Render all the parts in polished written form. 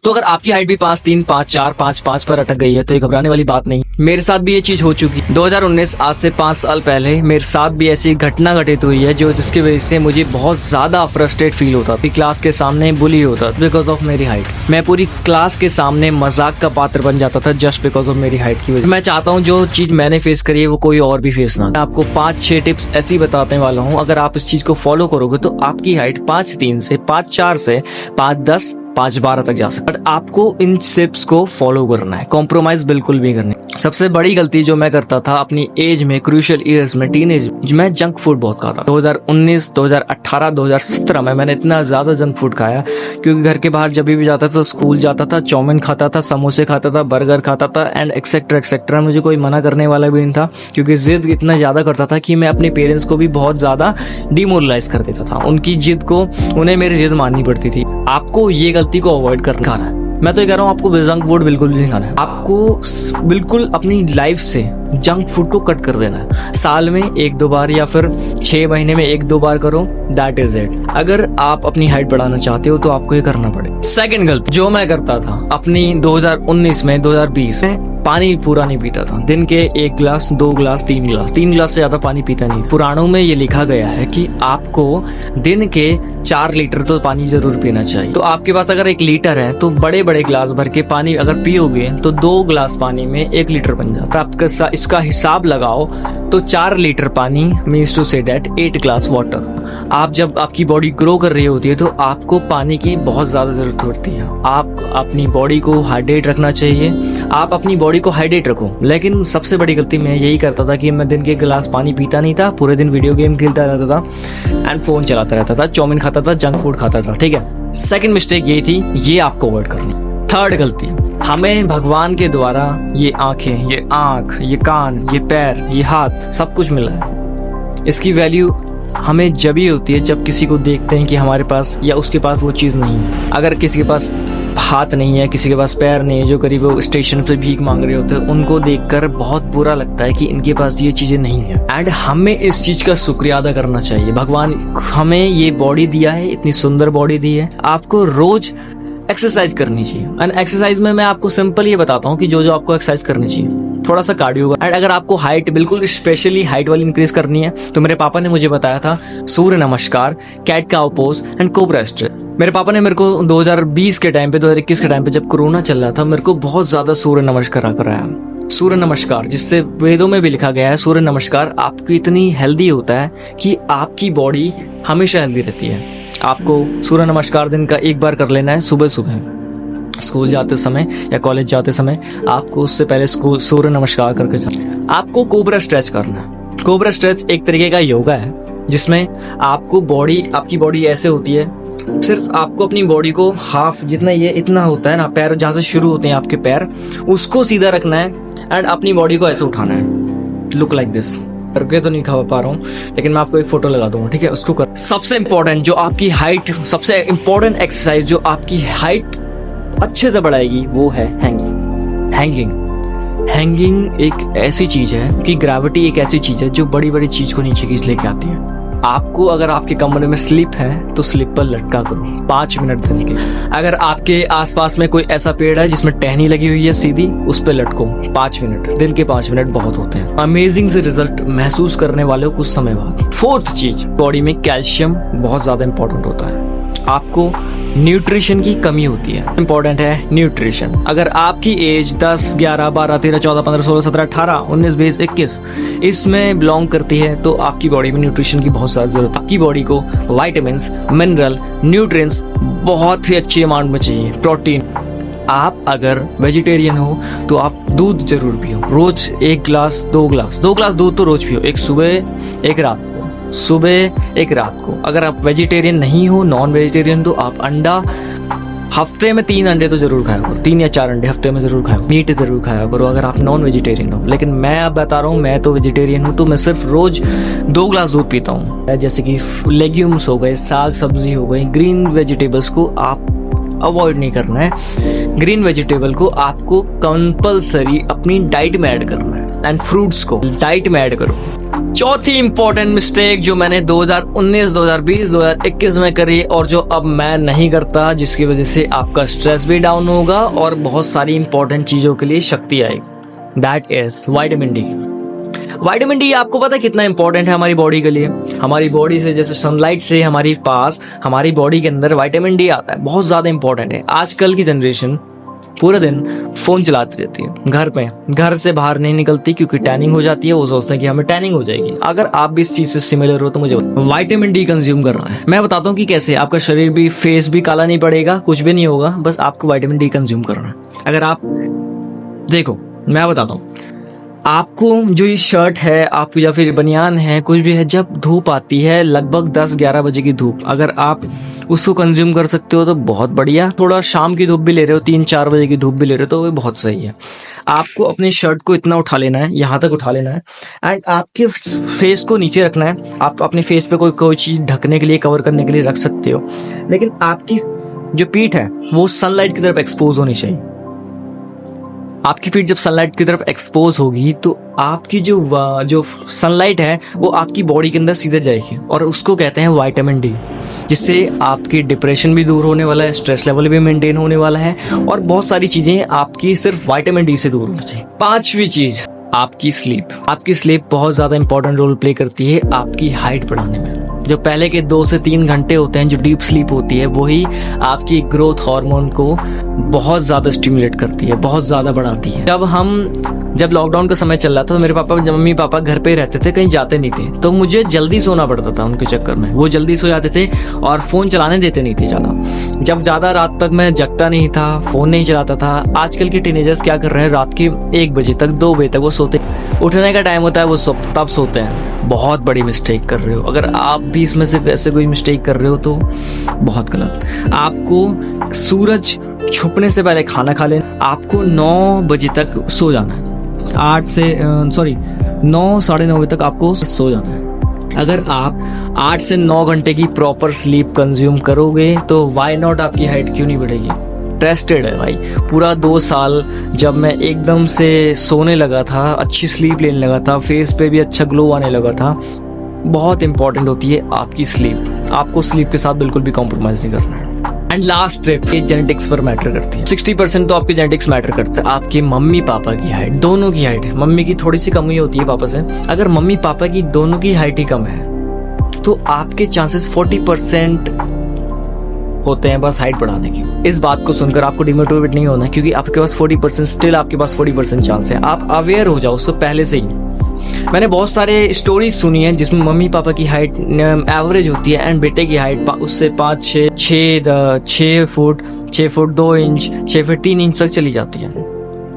तो अगर आपकी हाइट भी 5'3", 5'4", 5'5" पर अटक गई है तो ये घबराने वाली बात नहीं। मेरे साथ भी ये चीज हो चुकी। 2019 आज से 5 साल पहले मेरे साथ भी ऐसी घटना घटित हुई है जिसकी वजह से मुझे बहुत ज्यादा फ्रस्ट्रेट फील होता था। क्लास के सामने बुली होता था बिकॉज ऑफ मेरी हाइट। मैं पूरी क्लास के सामने मजाक का पात्र बन जाता था जस्ट बिकॉज ऑफ मेरी हाइट की वजह। मैं चाहता हूँ जो चीज मैंने फेस करी है वो कोई और भी फेस ना। मैं आपको 5-6 टिप्स ऐसी बताने वाला हूँ, अगर आप इस चीज को फॉलो करोगे तो आपकी हाइट 5'3" से 5'4" से 5'10", 5'12" तक जा सकता है। बट आपको इन टिप्स को फॉलो करना है, कॉम्प्रोमाइज बिल्कुल भी करनी। सबसे बड़ी गलती जो मैं करता था अपनी एज में, क्रूशियल ईयर्स में, टीनेज, मैं जंक फूड बहुत खाता। 2019, 2018, 2017 में मैंने इतना ज्यादा जंक फूड खाया क्योंकि घर के बाहर जब भी जाता था, स्कूल जाता था, चाउमीन खाता था, समोसे खाता था, बर्गर खाता था एंड एक्सेट्रा एक्सेट्रा। मुझे कोई मना करने वाला भी नहीं था क्योंकि जिद इतना ज्यादा करता था कि मैं अपने पेरेंट्स को भी बहुत ज्यादा डिमोरलाइज कर देता था। उनकी जिद को उन्हें मेरी जिद माननी पड़ती थी। आपको ये गलती को अवॉइड करना है। मैं तो ये कह रहा हूँ आपको जंक फूड बिल्कुल भी नहीं खाना है। आपको बिल्कुल अपनी लाइफ से जंक फूड को कट कर देना है। साल में 1-2 बार या फिर 6 महीने में 1-2 बार करो, दैट इज इट। अगर आप अपनी हाइट बढ़ाना चाहते हो तो आपको ये करना पड़ेगा। सेकंड गलती जो मैं करता था अपनी 2019 में, 2020 में, पानी पूरा नहीं पीता था। दिन के 1 गिलास, 2 गिलास, 3 गिलास से ज्यादा पानी पीता नहीं। पुराणों में ये लिखा गया है कि आपको दिन के 4 लीटर तो पानी जरूर पीना चाहिए। तो आपके पास अगर 1 लीटर है तो बड़े बड़े गिलास भर के पानी अगर पियोगे तो 2 गिलास पानी में 1 लीटर बन जाता है। आपका इसका हिसाब लगाओ तो 4 लीटर पानी means to say that 8 glass water. आप जब आपकी बॉडी ग्रो कर रही होती है तो आपको पानी की बहुत ज्यादा जरूरत होती है। आप अपनी बॉडी को हाइड्रेट रखना चाहिए। आप अपनी बॉडी को हाइड्रेट रखो। लेकिन सबसे बड़ी गलती मैं यही करता था कि मैं दिन के 1 गिलास पानी पीता नहीं था, पूरे दिन वीडियो गेम खेलता रहता था एंड फोन चलाता रहता था, चाउमीन खाता था, जंक फूड खाता था। ठीक है, सेकंड मिस्टेक ये थी, ये आपको अवॉइड करनी। थर्ड गलती, हमें भगवान के द्वारा ये आंखें, ये आंख, ये कान, ये पैर, ये हाथ सब कुछ मिला है। इसकी वैल्यू हमें जब ही होती है जब किसी को देखते हैं कि हमारे पास या उसके पास वो चीज़ नहीं है। अगर किसी के पास हाथ नहीं है, किसी के पास पैर नहीं है, जो करीब वो स्टेशन पे भीख मांग रहे होते हैं, उनको देखकर बहुत बुरा लगता है कि इनके पास ये चीजें नहीं है। एंड हमें इस चीज का शुक्रिया अदा करना चाहिए। भगवान हमें ये बॉडी दिया है, इतनी सुंदर बॉडी दी है। आपको रोज एक्सरसाइज करनी चाहिए। एंड एक्सरसाइज में मैं आपको सिंपल ये बताता हूँ कि जो आपको एक्सरसाइज करनी चाहिए, थोड़ा सा कार्डियो। एंड अगर आपको हाइट बिल्कुल स्पेशली हाइट वाली इंक्रीज करनी है तो मेरे पापा ने मुझे बताया था Surya namaskar, cat cow pose and cobra stretch. मेरे पापा ने मेरे को 2020 के टाइम पे, 2021 के टाइम पे जब कोरोना चल रहा था, मेरे को बहुत ज्यादा सूर्य नमस्कार कराया। सूर्य नमस्कार जिससे वेदों में भी लिखा गया है, सूर्य नमस्कार आपको इतनी हेल्दी होता है कि आपकी बॉडी हमेशा हेल्दी रहती है। आपको सूर्य नमस्कार दिन का 1 बार कर लेना है सुबह सुबह। स्कूल जाते समय या कॉलेज जाते समय आपको उससे पहले स्कूल सूर्य नमस्कार करके जाना। आपको कोबरा स्ट्रेच करना है। कोबरा स्ट्रेच एक तरीके का योगा है जिसमें आपकी बॉडी ऐसे होती है, सिर्फ आपको अपनी बॉडी को हाफ जितना ये इतना होता है ना, पैर जहाँ से शुरू होते हैं आपके पैर, उसको सीधा रखना है एंड अपनी बॉडी को ऐसे उठाना है, लुक लाइक दिस। करके तो नहीं खा पा रहा हूँ लेकिन मैं आपको एक फोटो लगा दूंगा, ठीक है, उसको कर। सबसे इम्पोर्टेंट जो आपकी हाइट, सबसे इम्पोर्टेंट एक्सरसाइज जो आपकी हाइट अच्छे से बढ़ाएगी वो है हैंगिंग एक ऐसी चीज है कि ग्रेविटी एक ऐसी चीज है जो बड़ी बड़ी चीज को नीचे खींच लेके आती है। आपको अगर आपके कमरे में स्लिप है तो स्लिप पर लटका करो 5 मिनट दिन के। अगर आपके आसपास में कोई ऐसा पेड़ है जिसमें टहनी लगी हुई है सीधी, उस पर लटको 5 मिनट। दिन के 5 मिनट बहुत होते हैं। अमेजिंग से रिजल्ट महसूस करने वाले हो कुछ समय बाद। फोर्थ चीज, बॉडी में कैल्शियम बहुत ज्यादा इंपॉर्टेंट होता है। आपको न्यूट्रिशन की कमी होती है, इंपॉर्टेंट है न्यूट्रिशन। अगर आपकी एज 10, 11, 12, 13, 14, 15, 16, 17, 18, 19, 20, 21 इसमें बिलोंग करती है तो आपकी बॉडी में न्यूट्रिशन की बहुत ज्यादा जरूरत है। आपकी बॉडी को विटामिन्स, मिनरल, न्यूट्रिएंट्स बहुत ही अच्छी अमाउंट में चाहिए, प्रोटीन। आप अगर वेजिटेरियन हो तो आप दूध जरूर पियो, रोज 1 गिलास 2 गिलास दूध तो रोज पियो, एक सुबह एक रात को। अगर आप वेजिटेरियन नहीं हो, नॉन वेजिटेरियन, तो आप अंडा हफ्ते में 3 अंडे तो जरूर खाया करो, 3 या 4 अंडे हफ्ते में जरूर खाया करो। मीट जरूर खाया करो अगर आप नॉन वेजिटेरियन हो। लेकिन मैं अब बता रहा हूँ, मैं तो वेजिटेरियन हूँ तो मैं सिर्फ रोज 2 गिलास दूध पीता हूँ। जैसे कि लेग्यूम्स हो गए, साग सब्जी हो गई, ग्रीन वेजिटेबल्स को आप अवॉइड नहीं करना है। ग्रीन वेजिटेबल को आपको कंपलसरी अपनी डाइट में ऐड करना है एंड फ्रूट्स को डाइट में ऐड करो। चौथी इंपॉर्टेंट मिस्टेक जो मैंने 2019, 2020, 2021 में करी और जो अब मैं नहीं करता, जिसकी वजह से आपका स्ट्रेस भी डाउन होगा और बहुत सारी इंपॉर्टेंट चीजों के लिए शक्ति आएगी, that is vitamin D. Vitamin D आपको पता है कितना इंपॉर्टेंट है हमारी बॉडी के लिए। हमारी बॉडी से, जैसे सनलाइट से हमारी बॉडी के अंदर विटामिन डी आता है, बहुत ज्यादा इंपॉर्टेंट है। आजकल की जनरेशन पूरा दिन फोन चलाती रहती है, घर से बाहर नहीं निकलती क्योंकि टैनिंग हो जाती है। वो सोचते हैं कि हमें टैनिंग हो जाएगी। अगर आप भी इस चीज से सिमिलर हो तो मुझे विटामिन डी कंज्यूम करना है। मैं बताता हूँ कि कैसे। आपका शरीर भी, फेस भी काला नहीं पड़ेगा, कुछ भी नहीं होगा, बस आपको विटामिन डी कंज्यूम करना है। अगर आप देखो, मैं बताता हूँ आपको, जो ये शर्ट है आपकी या फिर बनियान है, कुछ भी है, जब धूप आती है लगभग 10-11 बजे की धूप, अगर आप उसको कंज्यूम कर सकते हो तो बहुत बढ़िया। थोड़ा शाम की धूप भी ले रहे हो, 3-4 बजे की धूप भी ले रहे हो तो वो बहुत सही है। आपको अपनी शर्ट को इतना उठा लेना है, यहाँ तक उठा लेना है, एंड आपके फेस को नीचे रखना है। आप अपने फेस पे कोई चीज ढकने के लिए, कवर करने के लिए रख सकते हो, लेकिन आपकी जो पीठ है वो सनलाइट की तरफ एक्सपोज होनी चाहिए। आपकी पीठ जब सनलाइट की तरफ एक्सपोज होगी तो आपकी जो सनलाइट है वो आपकी बॉडी के अंदर सीधे जाएगी और उसको कहते हैं विटामिन डी, जिससे आपकी डिप्रेशन भी दूर होने वाला है, स्ट्रेस लेवल भी मेंटेन होने वाला है और बहुत सारी चीजें आपकी सिर्फ विटामिन डी से दूर होनी चाहिए। पांचवी चीज, आपकी स्लीप। आपकी स्लीप बहुत ज्यादा इंपॉर्टेंट रोल प्ले करती है आपकी हाइट बढ़ाने में। जो पहले के 2 से 3 घंटे होते हैं, जो डीप स्लीप होती है, वही आपकी ग्रोथ हार्मोन को बहुत ज्यादा स्टिमुलेट करती है, बहुत ज्यादा बढ़ाती है। जब लॉकडाउन का समय चल रहा था तो मेरे मम्मी पापा घर पे ही रहते थे, कहीं जाते नहीं थे, तो मुझे जल्दी सोना पड़ता था उनके चक्कर में। वो जल्दी सो जाते थे और फोन चलाने देते नहीं थे ज्यादा। जब ज्यादा रात तक मैं जगता नहीं था, फोन नहीं चलाता था। आजकल के टीनेजर्स क्या कर रहे हैं, रात के 1 बजे तक, 2 बजे तक वो सोते, उठने का टाइम होता है वो तब सोते हैं। बहुत बड़ी मिस्टेक कर रहे हो। अगर आप भी इसमें से ऐसे कोई मिस्टेक कर रहे हो तो बहुत गलत। आपको सूरज छुपने से पहले खाना खा लेना। आपको 9 बजे तक सो जाना है। 9 साढ़े 9 बजे तक आपको सो जाना है। अगर आप 8 से 9 घंटे की प्रॉपर स्लीप कंज्यूम करोगे तो व्हाई नॉट, आपकी हाइट क्यों नहीं बढ़ेगी। टेस्टेड है भाई। पूरा 2 साल जब मैं एकदम से सोने लगा था, अच्छी स्लीप लेने लगा था, फेस पे भी अच्छा ग्लो आने लगा था। बहुत इंपॉर्टेंट होती है आपकी स्लीप। आपको स्लीप के साथ बिल्कुल भी कॉम्प्रोमाइज नहीं करना है। एंड लास्ट टिप, ये जेनेटिक्स पर मैटर करती है। 60% तो आपकी जेनेटिक्स मैटर करता है। आपके मम्मी पापा की हाइट, दोनों की हाइट है, मम्मी की थोड़ी सी कम ही होती है पापा से। अगर मम्मी पापा की दोनों की हाइट ही कम है तो आपके चांसेस 40% होते हैं बस हाइट बढ़ाने की। इस बात को सुनकर आपको डिमोटिवेट नहीं होना है, क्योंकि आपके पास 40% स्टिल आपके पास 40% चांस है। आप अवेयर हो जाओ उसको पहले से ही। मैंने बहुत सारे स्टोरीज सुनी है जिसमें मम्मी पापा की हाइट एवरेज होती है एंड बेटे की हाइट उससे 6 फुट 2 इंच 6 फीट 3 इंच तक चली जाती है।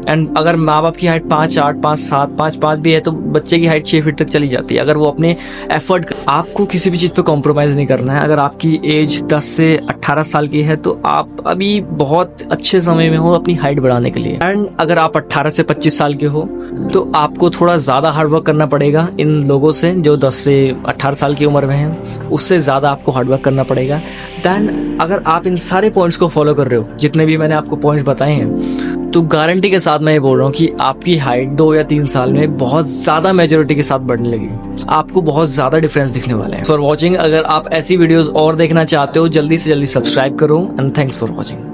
एंड अगर माँ बाप की हाइट 5'8", 5'7", 5'5" भी है तो बच्चे की हाइट 6 फीट तक चली जाती है। अगर वो अपने एफर्ट, आपको किसी भी चीज़ पे कॉम्प्रोमाइज़ नहीं करना है। अगर आपकी एज 10 से 18 साल की है तो आप अभी बहुत अच्छे समय में हो अपनी हाइट बढ़ाने के लिए। एंड अगर आप 18 से 25 साल के हो तो आपको थोड़ा ज़्यादा हार्डवर्क करना पड़ेगा इन लोगों से जो 10 से 18 साल की उम्र में हैं, उससे ज़्यादा आपको हार्डवर्क करना पड़ेगा। देन अगर आप इन सारे पॉइंट्स को फॉलो कर रहे हो, जितने भी मैंने आपको पॉइंट्स बताए हैं, तो गारंटी के साथ मैं ये बोल रहा हूँ कि आपकी हाइट 2 या 3 साल में बहुत ज्यादा मेजोरिटी के साथ बढ़ने लगेगी। आपको बहुत ज्यादा डिफरेंस दिखने वाले हैं। फॉर वॉचिंग, अगर आप ऐसी वीडियोस और देखना चाहते हो जल्दी से जल्दी सब्सक्राइब करो एंड थैंक्स फॉर वॉचिंग।